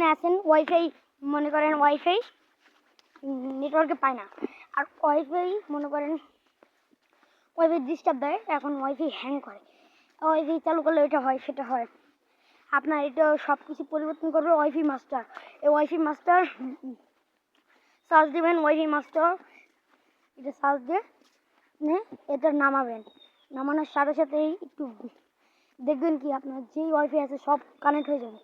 আছেন ওয়াইফাই, মনে করেন ওয়াইফাই নেটওয়ার্কে পায় না, আর ওয়াইফাই মনে করেন ওয়াইফাই ডিস্টার্ব দেয়, এখন ওয়াইফাই হ্যাং করে, ওয়াইফাই চালু করলে এটা হয় সেটা হয়। আপনার এটা সব কিছু পরিবর্তন করবে ওয়াইফাই মাস্টার। এই ওয়াইফাই মাস্টার সার্চ দেবেন, ওয়াইফাই মাস্টার এটা সার্চ দিয়ে এটা নামাবেন। নামানোর সাথে সাথেই একটু দেখবেন কি আপনার যেই ওয়াইফাই আছে সব কানেক্ট হয়ে যাবে।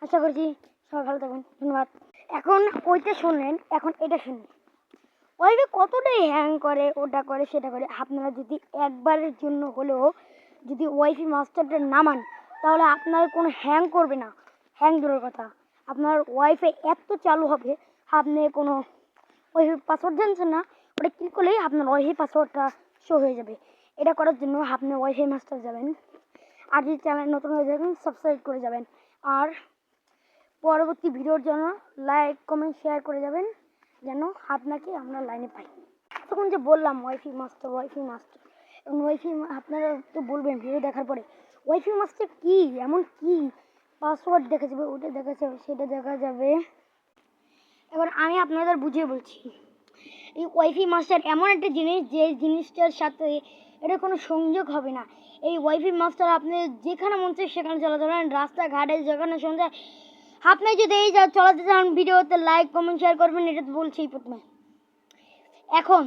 আশা করছি সবাই ভালো থাকবেন, ধন্যবাদ। এখন ওইটা শুনলেন, এখন এটা শুনুন। ওয়াইফাই কতটাই হ্যাং করে, ওটা করে সেটা করে, আপনারা যদি একবারের জন্য হলেও যদি ওয়াইফাই মাস্টারটা নামান, তাহলে আপনার কোনো হ্যাং করবে না। হ্যাং দূরের কথা, আপনার ওয়াইফাই এত চালু হবে, আপনি কোনো ওয়াইফাই পাসওয়ার্ড জানছেন না, ওটা ক্লিক করলেই আপনার ওয়াইফাই পাসওয়ার্ডটা শো হয়ে যাবে। এটা করার জন্য আপনি ওয়াইফাই মাস্টার যাবেন, আর যদি চ্যানেল নতুন হয়ে যাবেন সাবস্ক্রাইব করে যাবেন, আর পরবর্তী ভিডিওর জন্য লাইক কমেন্ট শেয়ার করে যাবেন, যেন আপনাকে আমরা লাইনে পাই। তখন যে বললাম ওয়াইফাই মাস্টার, ওয়াইফাই মাস্টার, এবং ওয়াইফাই আপনারা তো বলবেন ভিডিও দেখার পরে ওয়াইফাই মাস্টার কী, এমন কী পাসওয়ার্ড দেখা যাবে, ওটা দেখা যাবে, সেটা দেখা যাবে। এবার আমি আপনাদের বুঝিয়ে বলছি। এই ওয়াইফাই মাস্টার এমন একটা জিনিস, যে জিনিসটার সাথে এটা কোনো সংযোগ হবে না। এই ওয়াইফাই মাস্টার আপনি যেখানে মন চায় সেখানে চালাতে পারেন, রাস্তাঘাটে যেখানে শুনছে। আপনি যদি এই চলাতে চান ভিডিওতে লাইক কমেন্ট শেয়ার করবেন, এটা তো বলছি প্রথমে। এখন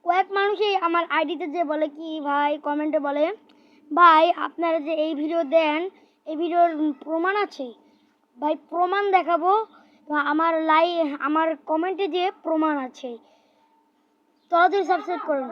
কয়েক মানুষই আমার আইডিতে যে বলে কি ভাই, কমেন্টে বলে ভাই আপনারা যে এই ভিডিও দেন, এই ভিডিওর প্রমাণ আছে ভাই, প্রমাণ দেখাবো, আমার কমেন্টে যে প্রমাণ আছে, তাড়াতাড়ি সাবস্ক্রাইব করুন।